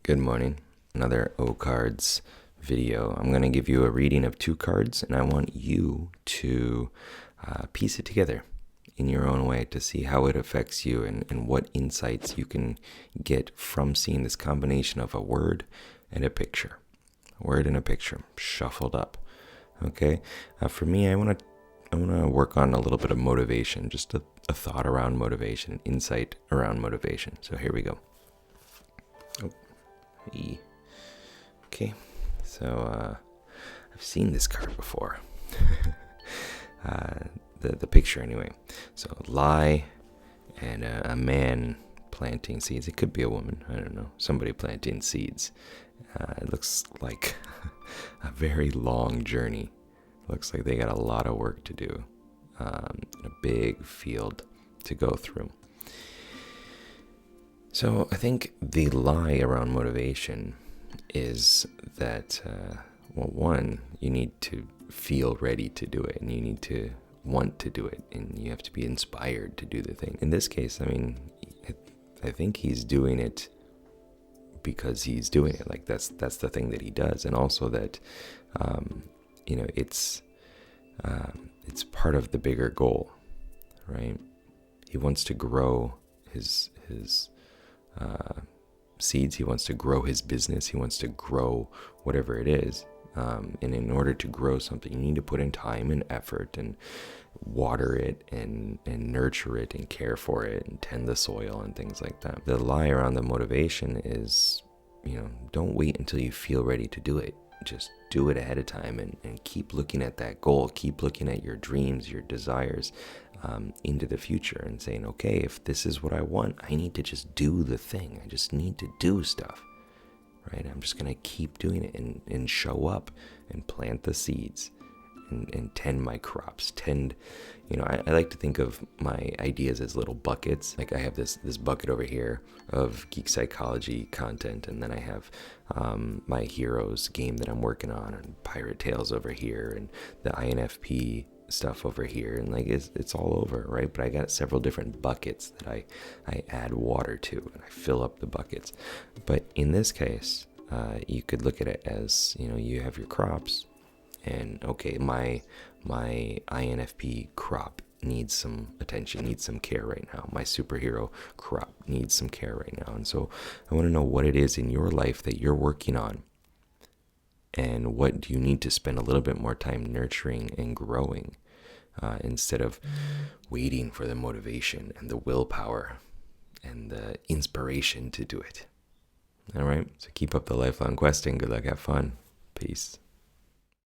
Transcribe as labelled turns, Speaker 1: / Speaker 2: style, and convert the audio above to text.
Speaker 1: Good morning. Another O Cards video. I'm going to give you a reading of two cards, and I want you to piece it together in your own way to see how it affects you and what insights you can get from seeing this combination of a word and a picture. A word and a picture shuffled up. Okay? For me, I want to work on a little bit of motivation, just a thought around motivation, insight around motivation. So here we go. Okay, so I've seen this card before. The picture anyway. So lie and a man planting seeds. It could be a woman. I don't know. Somebody planting seeds. It looks like a very long journey. Looks like they got a lot of work to do. A big field to go through. So I think the lie around motivation is that, one, you need to feel ready to do it, and you need to want to do it, and you have to be inspired to do the thing. In this case, I think he's doing it because he's doing it. Like that's the thing that he does, and also that, it's part of the bigger goal, right? He wants to grow his seeds. He wants to grow his business. He wants to grow whatever it is. And in order to grow something, you need to put in time and effort and water it and nurture it and care for it and tend the soil and things like that. The lie around the motivation is, don't wait until you feel ready to do it. Just do it ahead of time and keep looking at that goal. Keep looking at your dreams, your desires, into the future and saying, okay, if this is what I want, I need to just do the thing. I just need to do stuff, right? I'm just going to keep doing it and show up and plant the seeds and tend my crops. I like to think of my ideas as little buckets. Like I have this bucket over here of geek psychology content, and then I have my Heroes game that I'm working on, and Pirate Tales over here, and the INFP stuff over here, and it's all over, right? But I got several different buckets that I add water to, and I fill up the buckets. But in this case, you could look at it as, you have your crops, and okay, my INFP crop needs some attention, needs some care right now. My superhero crop needs some care right now. And so I want to know what it is in your life that you're working on, and what do you need to spend a little bit more time nurturing and growing, instead of waiting for the motivation and the willpower and the inspiration to do it. All right, so keep up the lifelong questing. Good luck, have fun. Peace.